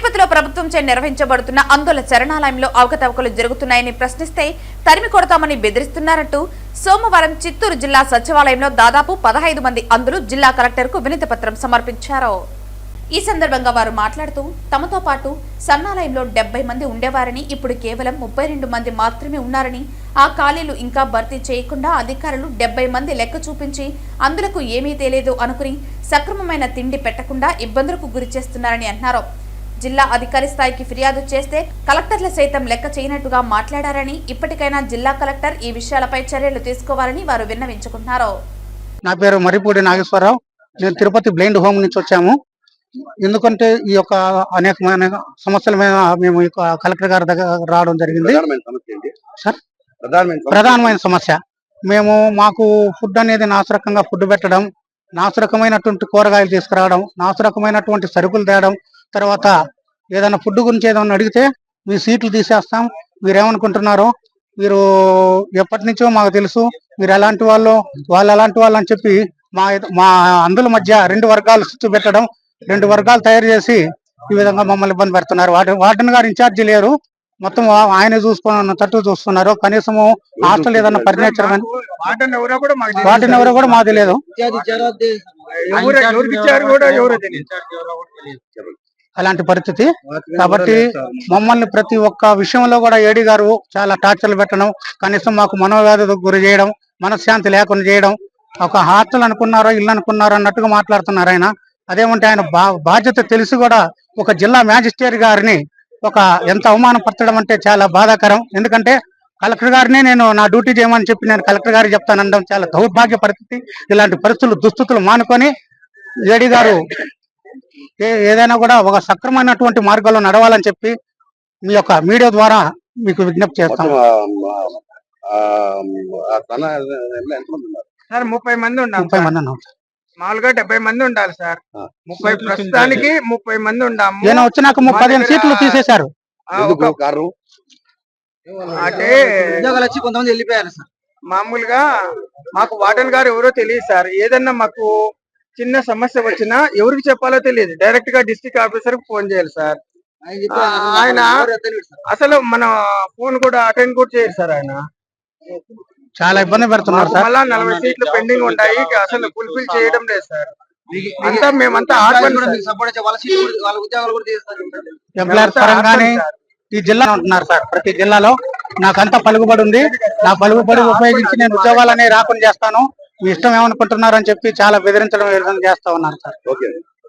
తిరుపతిలో ప్రభుత్వంచే నిర్వహించబడుతున్న అందుల శరణాలయంలో అవకతవకలు జరుగుతున్నాయని ప్రశ్నిస్తే తరిమి కొడతామని బెదిరిస్తున్నారంటూ సోమవారం చిత్తూరు జిల్లా సచివాలయంలో దాదాపు 15 మంది అందులు జిల్లా కలెక్టర్కు వినతి పత్రం సమర్పించారు. ఈ సందర్భంగా వారు మాట్లాడుతూ తమతో పాటు సన్నాలయంలో 70 మంది ఉండేవారని ఇప్పుడు కేవలం 32 మంది మాత్రమే ఉన్నారని, ఆ ఖాళీలు ఇంకా భర్తీ చేయకుండా అధికారులు 70 మంది లెక్క చూపించి అందులకు ఏమీ తెలియదు అనుకుని సక్రమమైన తిండి పెట్టకుండా ఇబ్బందులకు గురి చేస్తున్నారని అన్నారు. జిల్లా అధికారి స్థాయికి ఫిర్యాదు చేస్తే కలెక్టర్ల సైతం లెక్క చేయనట్టుగా మాట్లాడారని, ఇప్పటికైనా జిల్లా కలెక్టర్ ఈ విషయాలపై చర్యలు తీసుకోవాలని వారు విన్నవించుకున్నారు. నా పేరు మరిపూడి నాగేశ్వరరావు. నేను తిరుపతి బ్లైండ్ హోమ్ నుంచి వచ్చాము. ఎందుకంటే ఈ యొక్క అనేకమైన సమస్యల మీద మేము కలెక్టర్ గారి దగ్గర రావడం జరిగింది. సార్, ప్రధానమైన సమస్య మాకు ఫుడ్ అనేది నాశరకంగా ఫుడ్ పెట్టడం, నాశరకమైనటువంటి కూరగాయలు తీసుకురావడం, నాశరకమైనటువంటి సరుకులు తేవడం, తర్వాత ఏదైనా ఫుడ్ గురించి ఏదైనా అడిగితే మీ సీట్లు తీసేస్తాం, మీరేమనుకుంటున్నారో, మీరు ఎప్పటి నుంచో మాకు తెలుసు, మీరు ఎలాంటి వాళ్ళు ఎలాంటి వాళ్ళు అని చెప్పి మా అందుల మధ్య 2 వర్గాలు చుట్టూ పెట్టడం, 2 వర్గాలు తయారు చేసి ఈ విధంగా మమ్మల్ని ఇబ్బంది పెడుతున్నారు. వార్డెన్ గారు ఇన్ఛార్జి లేరు, మొత్తం ఆయన చూసుకున్న తట్టు చూస్తున్నారు. కనీసము హాస్టల్ ఏదన్నా పరిణించడం వార్డెన్ ఎవరో కూడా మాకు తెలియదు. అలాంటి పరిస్థితి కాబట్టి మమ్మల్ని ప్రతి ఒక్క విషయంలో కూడా ఏడీ గారు చాలా టార్చర్లు పెట్టడం, కనీసం మాకు మనోవ్యాధికి గురి చేయడం, మనశ్శాంతి లేకుండా చేయడం, ఒక హాస్టల్ అనుకున్నారో ఇల్లు అనుకున్నారో అన్నట్టుగా మాట్లాడుతున్నారు ఆయన. అదేమంటే ఆయన బాధ్యత తెలిసి కూడా ఒక జిల్లా మ్యాజిస్ట్రేట్ గారిని ఎంత అవమానపరచడం అంటే చాలా బాధాకరం. ఎందుకంటే కలెక్టర్ గారిని నేను నా డ్యూటీ చేయమని చెప్పి నేను కలెక్టర్ గారికి చెప్తానడం చాలా దౌర్భాగ్య పరిస్థితి. ఇలాంటి పరిస్థితులు దుస్థితులు మానుకొని ఏడీ గారు ఏదైనా కూడా ఒక సక్రమైనటువంటి మార్గంలో నడవాలని చెప్పి మీ యొక్క మీడియా ద్వారా మీకు విజ్ఞప్తి చేస్తాం. 30 మంది ఉన్నాం. మామూలుగా 70 మంది ఉండాలి సార్. 30 ప్రస్తుతానికి 30 మంది ఉన్నాము. నేను వచ్చినాక 15 సీట్లు తీసేశారు. అంటే ఉద్యోగాలు వచ్చి కొంతమంది వెళ్ళిపోయారు సార్. మామూలుగా మాకు వార్డెన్ గారు ఎవరో తెలియదు సార్. ఏదన్నా మాకు చిన్న సమస్య వచ్చినా ఎవరికి చెప్పాలో తెలియదు. డైరెక్ట్ గా డిస్ట్రిక్ట్ ఆఫీసర్ కు ఫోన్ చేయాలి సార్. ఆయన అసలు మన ఫోన్ కూడా అటెండ్ కూడా చేయరు సార్. ఆయన చాలా ఇబ్బంది పెడుతున్నారు సార్. మళ్ళా 40 సీట్లు పెండింగ్ ఉంటాయి, అసలు ఫుల్ఫిల్ చేయడం లేదు సార్. అంతా మేమంతా ఎంప్లాయర్స్ పరంగానే ఈ జిల్లా ఉంటున్నారు సార్. ప్రతి జిల్లాలో నాకంతా పలుకుబడి ఉంది. నా పలుకుబడి ఉపయోగించి నేను ఉద్యోగాలనే రాకుండా చేస్తాను, మీ ఇష్టం ఏమనుకుంటున్నారు అని చెప్పి చాలా బెదిరించడం చేస్తా ఉన్నారు సార్.